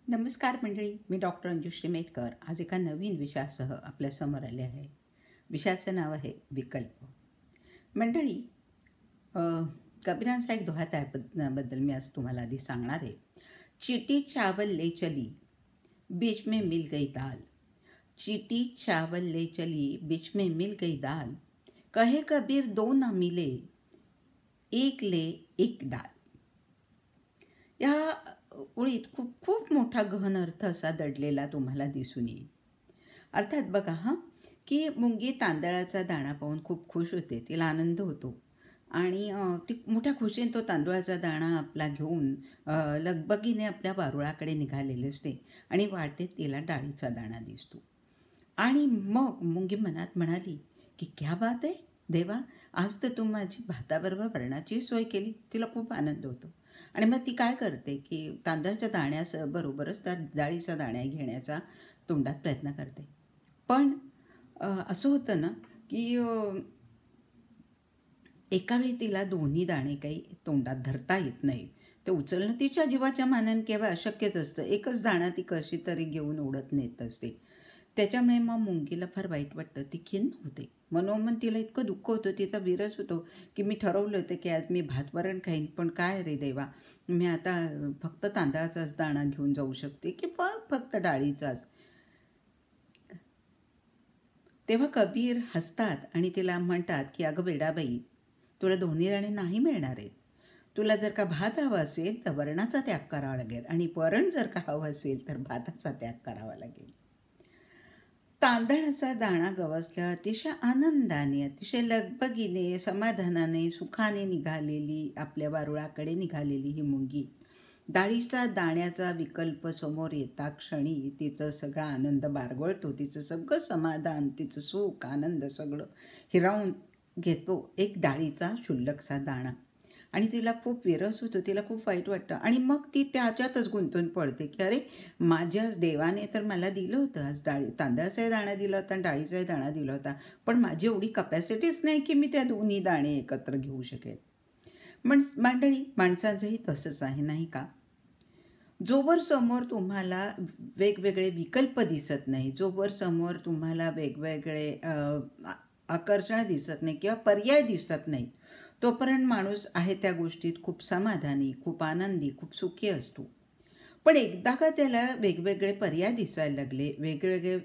नमस्कार मंडळी, मी डॉक्टर अंजुश्री मेटकर आज एका नवीन विषयासह आपल्यासमोर आले आहे. विषयाचं नाव आहे विकल्प. मंडळी, अ, कबीरांचा एक दोहा त्याबद्दल मी आज तुम्हाला आधी सांगणार आहे. चीटी चावल ले चली, बीच में मिल गई दाल. चीटी चावल ले चली, बीच में मिल गई दाल. कहे कबीर दो ना मिले, एक ले एक डाल. या ओळीत खूप खूप मोठा गहन अर्थ असा दडलेला तुम्हाला दिसून येईल. अर्थात बघा की मुंगी तांदळाचा दाणा पाहून खूप खुश होते, तिला आनंद होतो आणि ती मोठ्या खुशीने तो तांदूळाचा दाणा आपला घेऊन लगबगीने आपल्या वारुळाकडे निघालेले असते आणि वाटेत तिला डाळीचा दाणा दिसतो. आणि मग मुंगी मनात म्हणाली की क्या बात आहे देवा, आज तर तू माझी भाताबरोबर वरणाची सोय केली. तिला खूप आनंद होतो आणि मग ती काय करते की तांदळाच्या दाण्याबरोबरच त्या डाळीचा दाण्या घेण्याचा तोंडात प्रयत्न करते. पण असं होतं ना की एका वेळी तिला दोन्ही दाणे काही तोंडात धरता येत नाही. ते उचलणं तिच्या जीवाच्या मानाने केव्हा अशक्यच असतं. एकच दाणा ती कशी तरी घेऊन ओढत नेत असते. त्याच्यामुळे मग मुंगीला फार वाईट वाटतं, ती खिन्न होते. मनोमन तिला इतकं दुःख होतं, तिचा विरस होतो की मी ठरवलं होतं की आज मी भातवरण खाईन, पण काय रे देवा, मी आता फक्त तांदळाचाच दाणा घेऊन जाऊ शकते किंवा फक्त डाळीचाच. तेव्हा कबीर हसतात आणि तिला म्हणतात की अगं वेडाबाई, तुला दोन्ही दाणे नाही मिळणार आहेत. तुला जर का भात हवा असेल तर वरणाचा त्याग करावा लागेल आणि वरण जर का हवं असेल तर भाताचा त्याग करावा लागेल. तांदळाचा दाणा गवसल्या अतिशय आनंदाने, अतिशय लगबगीने, समाधानाने, सुखाने निघालेली, आपल्या वारुळाकडे निघालेली ही मुंगी डाळीचा दाण्याचा विकल्प समोर येता क्षणी तिचं सगळा आनंद बारगळतो. तिचं सगळं समाधान, तिचं सुख, आनंद सगळं हिरावून घेतो एक डाळीचा क्षुल्लकसा दाणा. आणि तिला खूप विरस होतो, तिला खूप वाईट वाटतं आणि मग ती त्याच्यातच गुंतून पडते की अरे, माझ्या देवाने तर मला दिलं होतं, आज तांदळाचाही दाणा दिला होता आणि डाळीचाही दाणा दिला होता, पण माझी एवढी कपॅसिटीच नाही की मी त्या दोन्ही दाणे एकत्र घेऊ शकेल. मंडळी, माणसाचंही तसंच आहे नाही का? जोवर समोर तुम्हाला वेगवेगळे विकल्प दिसत नाही, जोवर समोर तुम्हाला वेगवेगळे आकर्षण दिसत नाही किंवा पर्याय दिसत नाही, तोपर्यंत माणूस आहे त्या गोष्टीत खूप समाधानी, खूप आनंदी, खूप सुखी असतो. पण एकदा का त्याला वेगवेगळे पर्याय दिसायला लागले, वेगवेगळे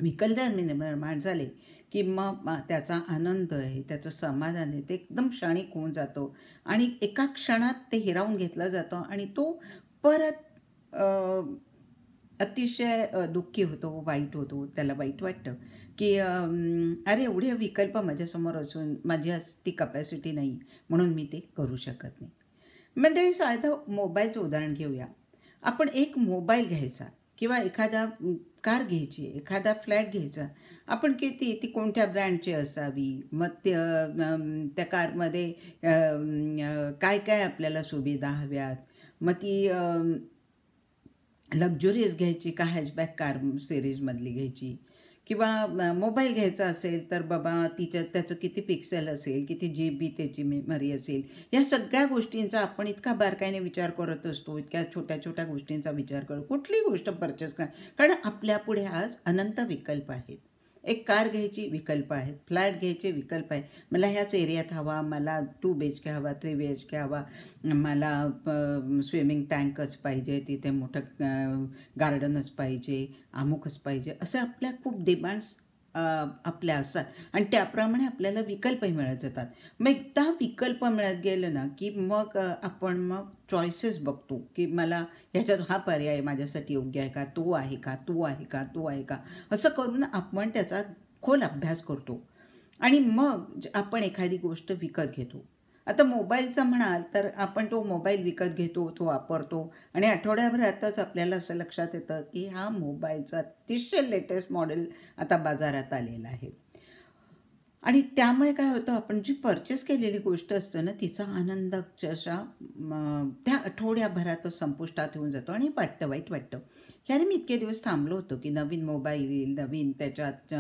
विकल्प निर्माण झाले की मग त्याचा आनंद आहे, त्याचं समाधान आहे, ते एकदम क्षणिक होऊन जातो आणि एका क्षणात ते हिरावून घेतलं जातं आणि तो परत अतिशय दुःखी होतो, वाईट होतो. त्याला वाईट वाटतं की अरे, एवढे विकल्प माझ्यासमोर असून माझी ती कपॅसिटी नाही, म्हणून मी ते करू शकत नाही. म्हणजे साधं मोबाईलचं उदाहरण घेऊया. आपण एक मोबाईल घ्यायचा किंवा एखादा कार घ्यायची, एखादा फ्लॅट घ्यायचा. आपण ती कोणत्या ब्रँडची असावी, मग त्या कारमध्ये काय काय आपल्याला सुविधा हव्यात, मग ती लक्झुरियस घ्यायची का हॅचबॅक कार सिरीजमधली घ्यायची, किंवा मोबाईल घ्यायचा असेल तर बाबा त्याचं किती पिक्सेल असेल, किती GB त्याची मेमरी असेल, या सगळ्या गोष्टींचा आपण इतका बारकाईने विचार करत असतो, इतक्या छोट्या छोट्या गोष्टींचा विचार करतो कुठली गोष्ट परचेस कारण आपल्यापुढे आज अनंत विकल्प आहेत. एक कार घ्यायची विकल्प आहेत, फ्लॅट घ्यायचे विकल्प आहे. मला ह्याच एरियात हवा, मला 2 BHK हवा, 3 BHK हवा, मला स्विमिंग टँकच पाहिजे, तिथे मोठं गार्डनच पाहिजे, अमुकच पाहिजे, असं आपल्या खूप डिमांड्स आपल्या असतात आणि त्याप्रमाणे आपल्याला विकल्पही मिळत जातात. मग एकदा विकल्प मिळत गेलं ना की मग आपण मग चॉईसेस बघतो की मला ह्याच्यात हा पर्याय माझ्यासाठी योग्य आहे का, तो आहे का, तो आहे का, तो आहे का, असं करून आपण त्याचा खोल अभ्यास करतो आणि मग आपण एखादी गोष्ट विकत घेतो. आता मोबाईलचा म्हणाल तर आपण तो मोबाईल विकत घेतो, तो वापरतो आणि आठवड्याभरातच आपल्याला असं लक्षात येतं की हा मोबाईलचा अतिशय लेटेस्ट मॉडेल आता बाजारात आलेला आहे. आणि त्यामुळे काय होतं, आपण जी पर्चेस केलेली गोष्ट असते ना, तिचा आनंद अक्षरशः त्या आठवड्याभरातच संपुष्टात येऊन जातो आणि वाटतं, वाईट वाटतं, की अरे मी इतके दिवस थांबलो होतो, की नवीन मोबाईल येईल, नवीन त्याच्यात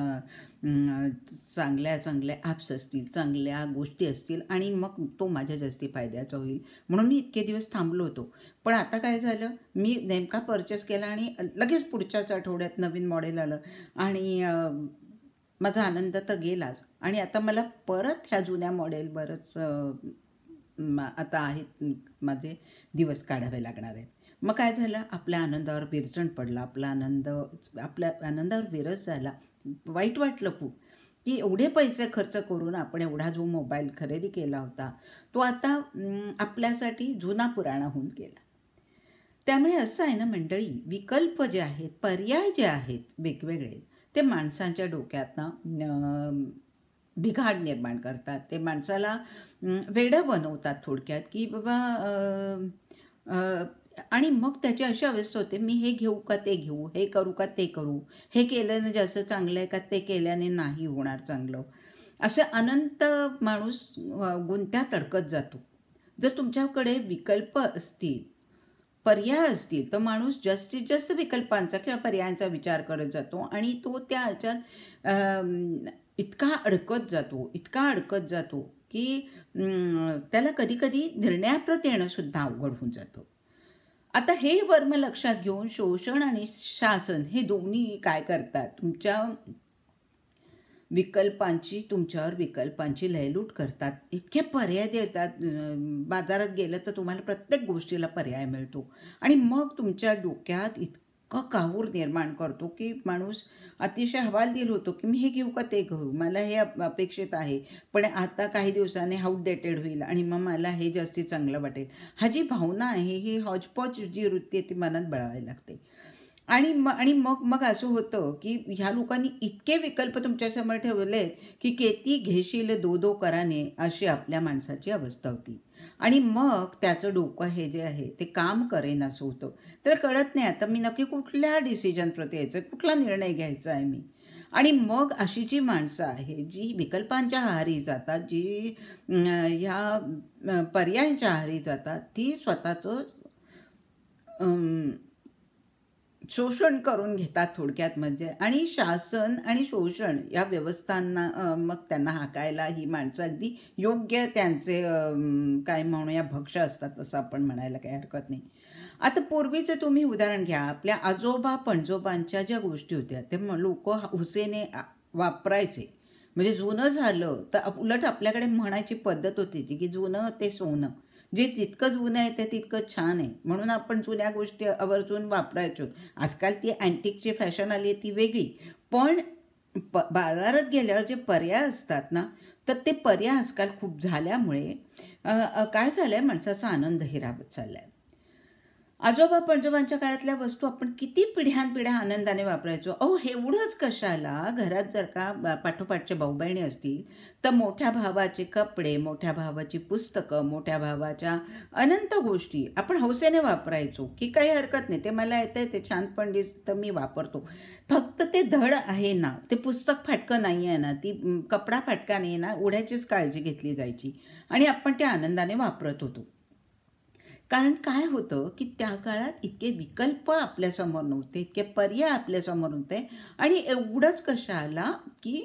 चांगल्या चांगल्या ॲप्स असतील, चांगल्या गोष्टी असतील आणि मग तो माझ्या जास्ती फायद्याचा होईल, म्हणून मी इतके दिवस थांबलो होतो. पण आता काय झालं, मी नेमका पर्चेस केला आणि लगेच पुढच्याच आठवड्यात नवीन मॉडेल आलं आणि माझा आनंद तर गेलाच आणि आता मला परत ह्या जुन्या मॉडेलवरच आता आहेत माझे दिवस काढावे लागणार आहेत. मग काय झालं, आपल्या आनंदावर विरजण पडला, आपल्या आनंदावर विरस झाला. वाईट वाटलं खूप, की एवढे पैसे खर्च करून आपण एवढा जो मोबाईल खरेदी केला होता, तो आता आपल्यासाठी जुना पुराणा होऊन गेला. त्यामुळे असं आहे ना मंडळी, विकल्प जे आहेत, पर्याय जे आहेत वेगवेगळे, ते माणसांच्या डोक्यातनं बिघाड निर्माण करतात. ते माणसाला वेडं बनवतात थोडक्यात, की बाबा आणि मग त्याची अशी अवस्था होते, मी हे घेऊ का ते घेऊ, हे करू का ते करू, हे केल्याने जास्त चांगलं आहे का ते केल्याने नाही होणार चांगलं, असे अनंत माणूस गुंत्यात अडकत जातो. जर तुमच्याकडे विकल्प असतील, पर्याय असतील, तर माणूस जास्तीत जास्त विकल्पांचा किंवा पर्यायांचा विचार करत जातो आणि तो त्या ह्याच्यात इतका अडकत जातो की त्याला कधीकधी निर्णयाप्रत येणंसुद्धा अवघड होऊन जातं. आता हे वर्म लक्षात घेऊन शोषण आणि शासन हे दोन्ही काय करतात, तुमच्यावर विकल्पांची लयलूट करतात. इतके पर्याय देतात, बाजारात गेलं तर तुम्हाला प्रत्येक गोष्टीला पर्याय मिळतो आणि मग तुमच्या डोक्यात इतकं काहूर निर्माण करतो की माणूस अतिशय हवालदिल होतो, की मी हे घेऊ का ते घेऊ, मला हे अपेक्षित आहे पण आता काही दिवसांनी आउटडेटेड होईल आणि मग मला हे जास्ती चांगलं वाटेल. हा जी भावना आहे, ही हॉजपॉज जी वृत्ती आहे ती मनात बळावायला लागते आणि मग मग असं होतं, की ह्या लोकांनी इतके विकल्प तुमच्यासमोर ठेवलेत, की केती घेशील दो दो कराने, अशी आपल्या माणसाची अवस्था होती आणि मग त्याचं डोकं हे जे आहे ते काम करेन असं होतं. तर कळत नाही आता मी नक्की कुठल्या डिसिजनप्रती यायचं, कुठला निर्णय घ्यायचा आहे मी. आणि मग अशी जी माणसं आहे, जी विकल्पांच्या आहारी जातात, जी ह्या पर्यायांच्या आहारी जातात, ती स्वतःचं शोषण करून घेतात थोडक्यात म्हणजे. आणि शासन आणि शोषण या व्यवस्थांना मग त्यांना हाकायला ही माणसं अगदी योग्य त्यांचे काय म्हणूया भक्ष असतात असं आपण म्हणायला काही हरकत नाही. आता पूर्वीचं तुम्ही उदाहरण घ्या, आपल्या आजोबा पणजोबांच्या ज्या गोष्टी होत्या ते लोक हुसेने वापरायचे. म्हणजे जुनं झालं तर उलट आपल्याकडे म्हणायची पद्धत होती की जुनं ते सोनं, जे तितकं जुनं आहे ते तितकं छान आहे, म्हणून आपण जुन्या गोष्टी आवर्जून वापरायचो. आजकाल ती अँटिकची फॅशन आली आहे ती वेगळी, पण बाजारात गेल्यावर जे पर्याय असतात ना, तर ते पर्याय आजकाल खूप झाल्यामुळे काय झालं आहे, माणसाचा आनंद हिरावत चालला आहे. आजोबा पणजोबांच्या काळातल्या वस्तू आपण किती पिढ्यानपिढ्या आनंदाने वापरायचो. हे एवढंच कशाला, घरात जर का पाठोपाठचे भाऊ बहिणी असतील तर मोठ्या भावाचे कपडे, मोठ्या भावाची पुस्तकं, मोठ्या भावाच्या अनंत गोष्टी आपण हौसेने वापरायचो, की काही हरकत नाही, ते मला येतं ते छान पण दिसतं मी वापरतो. फक्त ते धड आहे ना, ते पुस्तक फाटकं नाही आहे ना, ती कपडा फाटका नाही ना, उड्याचीच काळजी घेतली जायची आणि आपण त्या आनंदाने वापरत होतो. कारण काय होतं, की त्या काळात इतके विकल्प आपल्यासमोर नव्हते, इतके पर्याय आपल्यासमोर नव्हते आणि एवढंच कशाला, की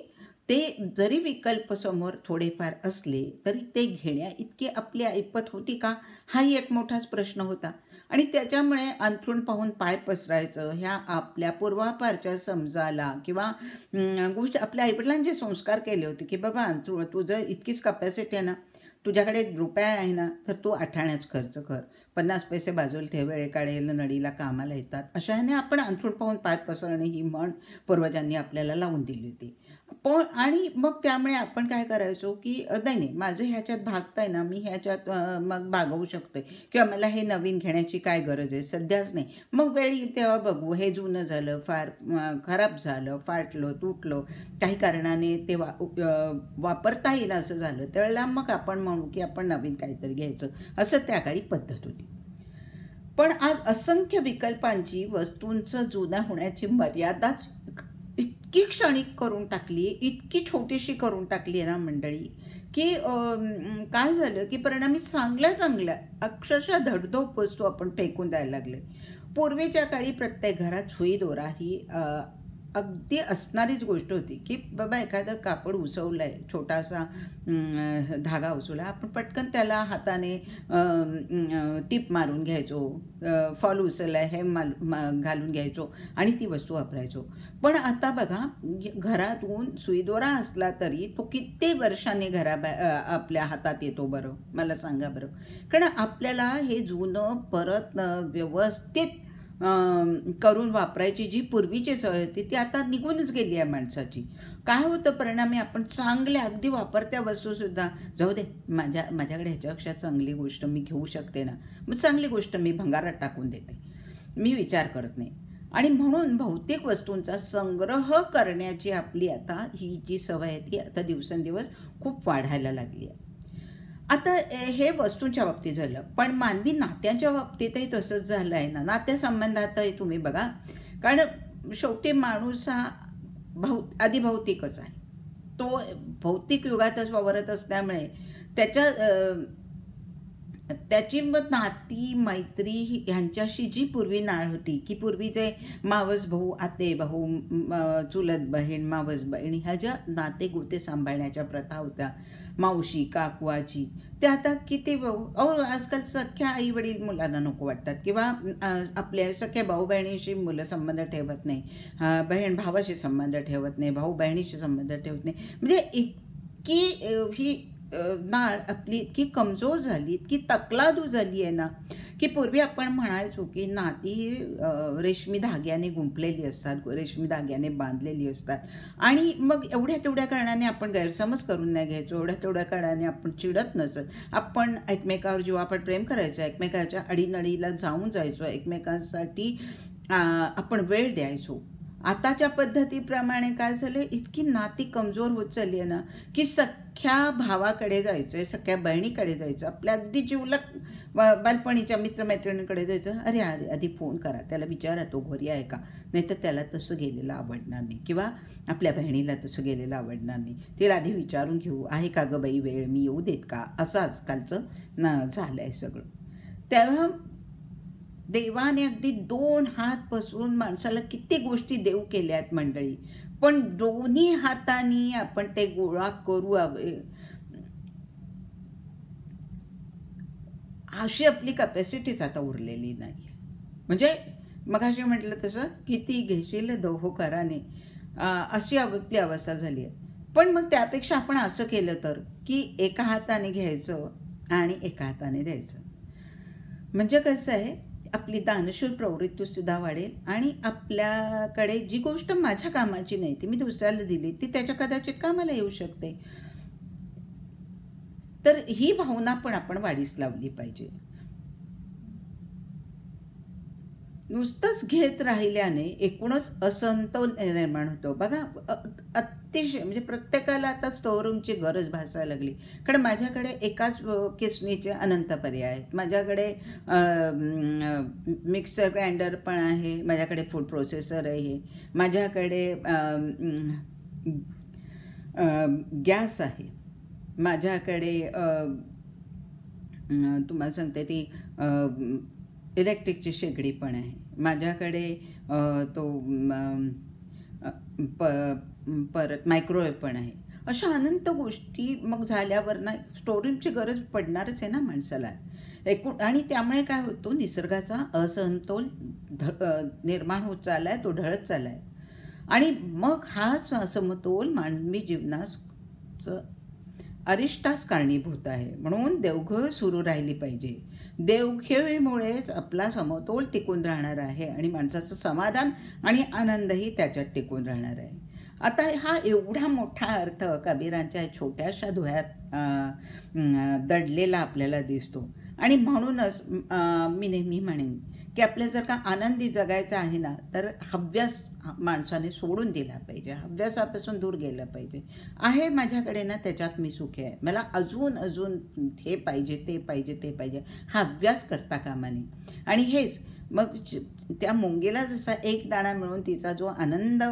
ते जरी विकल्प समोर थोडेफार असले तरी ते घेण्या इतके आपली ऐपत होती का, हाही एक मोठाच प्रश्न होता. आणि त्याच्यामुळे अंथरूण पाहून पाय पसरायचं ह्या आपल्या पूर्वापारच्या समजाला किंवा गोष्ट आपल्या आईवडिलांनी जे संस्कार केले होते, की बाबा अंथरूण तुझं इतकीच कपॅसिटी आहे ना, तुझ्याकडे रुपया आहे ना, तर तू आठाण्याच खर्च कर, 50 पैसे बाजूला ठेव, वेळेकाळेला नडीला कामाला येतात, अशाने आपण अंथरूण पाहून पाय पसरणे ही म्हण पूर्वजांनी आपल्याला लावून दिली होती. पण आणि मग त्यामुळे आपण काय करायचो, की नाही माझं ह्याच्यात भागताय ना, मी ह्याच्यात मग भागवू शकते किंवा मला हे नवीन घेण्याची काय गरज आहे, सध्याच नाही, मग वेळ येईल तेव्हा बघू, हे जुनं झालं, फार खराब झालं, फाटलं तुटलं, काही कारणाने ते वापरता येईल असं झालं, त्यावेळेला मग आपण म्हणू की आपण नवीन काहीतरी घ्यायचं, असं त्या काळी पद्धत होती. पण आज असंख्य विकल्पांची, वस्तूंचं जुनं होण्याची मर्यादाच इतकी क्षणिक करून टाकली, इतकी छोटीशी करून टाकली आहे ना मंडळी, की काय झालं की परिणामी चांगल्या चांगल्या अक्षरशः धडधोप वस्तू आपण फेकून द्यायला लागले. पूर्वीच्या काळी प्रत्येक घरात सुई दोरा ही अगदी असणारीच गोष्ट होती, की बाबा एखादं कापड उसवलं आहे, छोटासा धागा उसवला, आपण पटकन त्याला हाताने टीप मारून घ्यायचो, फॉल उसवला आहे हे घालून घ्यायचो आणि ती वस्तू वापरायचो. पण आता बघा, घरातून सुईदोरा असला तरी तो किती वर्षांनी आपल्या हातात येतो बरं, मला सांगा बरं. कारण आपल्याला हे जुनं परत व्यवस्थित करून वापरायची जी पूर्वीची सवय होती ती आता निघूनच गेली आहे माणसाची. काय होतं परिणामी, आपण चांगल्या अगदी वापरत्या वस्तूसुद्धा, जाऊ दे माझ्याकडे ह्याच्यापेक्षा चांगली गोष्ट मी घेऊ शकते ना, मग चांगली गोष्ट मी भंगारात टाकून देते, मी विचार करत नाही. आणि म्हणून भौतिक वस्तूंचा संग्रह करण्याची आपली आता ही जी सवय आहे ती आता दिवसेंदिवस खूप वाढायला लागली आहे. आता हे वस्तूंच्या बाबतीत झालं, पण मानवी नात्यांच्या बाबतीतही तसंच झालं आहे ना. नात्यासंबंधातही तुम्ही बघा, कारण शेवटी माणूस हा आधी भौतिकच आहे. तो भौतिक युगातच वावरत असल्यामुळे त्याची नाती मैत्री ह्यांच्याशी जी पूर्वी नाळ होती, की पूर्वीचे मावस भाऊ, आते भाऊ, चुलत बहीण, मावस बहीण, ह्या ज्या नाते गोते सांभाळण्याच्या प्रथा होत्या, मावशी काकवाची, ते आता किती आजकाल सख्या आई वडील मुलांना नको वाटतात, किंवा आपल्या सख्या भाऊ बहिणीशी मुलं संबंध ठेवत नाही, बहीण भावाशी संबंध ठेवत नाही, भाऊ बहिणीशी संबंध ठेवत नाही. म्हणजे इतकी ही नाळ आपली इतकी कमजोर झाली, इतकी तकलादू झाली आहे ना, की पूर्वी आपण म्हणायचो की नाती रेशमी धाग्याने गुंफलेली असतात, रेशमी धाग्याने बांधलेली असतात. आणि मग एवढ्या तेवढ्या कारणाने आपण गैरसमज करून नाही घ्यायचो, एवढ्या तेवढ्या कारणाने आपण चिडत नसत, आपण एकमेकावर जेव्हा आपण प्रेम करायचं, एकमेकाच्या अडीनडीला जाऊन जायचो, एकमेकांसाठी आपण वेळ द्यायचो. आताच्या पद्धतीप्रमाणे काय झालं, इतकी नाती कमजोर होत चालली आहे ना, की सख्या भावाकडे जायचं, सख्या बहिणीकडे जायचं, आपल्या अगदी जिवलग बालपणीच्या मित्रमैत्रिणींकडे जायचं, अरे आधी फोन करा, त्याला विचारा तो घरी आहे का, नाही तर त्याला तसं गेलेलं आवडणार नाही, किंवा आपल्या बहिणीला तसं गेलेलं आवडणार नाही, तिला आधी विचारून घेऊ, आहे का गं बाई वेळ, मी येऊ देत का, असं आजकालचं झालं आहे सगळं. तेव्हा देवाने अगदी 2 हात पसरून माणसाला किती गोष्टी देऊ केल्या आहेत मंडळी, पण दोन्ही हातांनी आपण ते गोळा करू अशी आपली कॅपॅसिटीच आता उरलेली नाही. म्हणजे मगाशी म्हटलं तसं, किती घेशील दोहोकाराने, अशी आपली अवस्था झाली आहे. पण मग त्यापेक्षा आपण असं केलं तर, की एका हाताने घ्यायचं आणि एका हाताने द्यायचं. म्हणजे कसं आहे, आपली दानशूर प्रवृत्तीसुद्धा वाढेल, आणि आपल्याकडे जी गोष्ट माझ्या कामाची नाही ती मी दुसऱ्याला दिली, ती त्याच्या कदाचित कामाला येऊ शकते. तर ही भावना पण आपण वाढीस लावली पाहिजे. नुसतंच घेत राहिल्याने एकूणच असंतोल निर्माण होतो. बघा, अतिशय म्हणजे प्रत्येकाला आता स्टोअरूमची गरज भासायला लागली, कारण माझ्याकडे एकाच किसणीचे अनंत पर्याय आहेत. माझ्याकडे मिक्सर ग्राइंडर पण आहे, माझ्याकडे फूड प्रोसेसर आहे, माझ्याकडे गॅस आहे, माझ्याकडे तुम्हाला सांगते ती इलेक्ट्रिकची शेगडी पण आहे, माझ्याकडे तो परत मायक्रोवेव्ह पण आहे. अशा अनंत गोष्टी मग झाल्यावर ना स्टोरेजची गरज पडणारच आहे ना माणसाला एकूण. आणि त्यामुळे काय होतो, निसर्गाचा असमतोल निर्माण होत चालला आहे, तो ढळत चालला आहे. आणि मग हा समतोल मानवी जीवनास अरिष्टास कारणीभूत आहे. म्हणून देवघेव सुरू राहिली पाहिजे. देवघेवीमुळेच आपला समतोल टिकून राहणार आहे आणि माणसाचं समाधान आणि आनंदही त्याच्यात टिकून राहणार आहे. आता हा एवढा मोठा अर्थ कबीरांच्या छोट्याशा धुळ्यात दडलेला आपल्याला दिसतो. आणि म्हणूनच मी नेहमी म्हणेन की आपल्याला जर का आनंदी जगायचं आहे ना, तर हव्यास माणसाने सोडून दिला पाहिजे, हव्यासापासून दूर गेलं पाहिजे. आहे माझ्याकडे ना, त्याच्यात मी सुखी आहे, मला अजून हे पाहिजे, ते पाहिजे, ते पाहिजे, हा हव्यास करता कामा नये. आणि हेच मग त्या मुंगीला जसा एक दाणा मिळून तिचा जो आनंद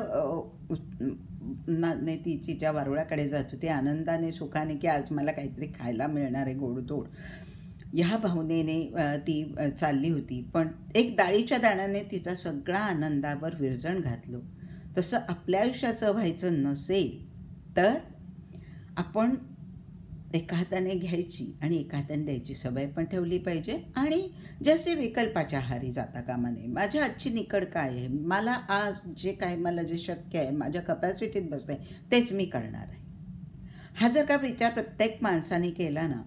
ती तिच्या वारुळाकडे जातो, ते आनंदाने सुखाने की आज मला काहीतरी खायला मिळणार आहे गोडधोड, ह्या भावनेने ती चालली होती. पण एक डाळीच्या दाण्याने तिचा सगळा आनंदावर विरजण घातलं. तसं आपल्या आयुष्याचं व्हायचं नसेल तर आपण एका हाताने घ्यायची आणि एका हाताने द्यायची सवय पण ठेवली पाहिजे. आणि जसे विकल्पाच्या आहारी जाता कामा नये. माझ्या आजची निकड काय आहे, मला आज जे काय मला जे शक्य आहे, माझ्या कपॅसिटीत बसतं आहे तेच मी करणार आहे. हा जर का विचार प्रत्येक माणसाने केला ना,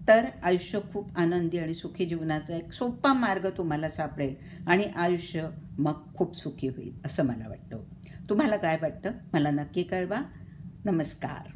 तर आयुष्य खूप आनंदी आणि सुखी जीवनाचा एक सोपा मार्ग तुम्हाला सापडेल आणि आयुष्य मग खूप सुखी होईल असं मला वाटतं. तुम्हाला काय वाटतं मला नक्की कळवा. नमस्कार.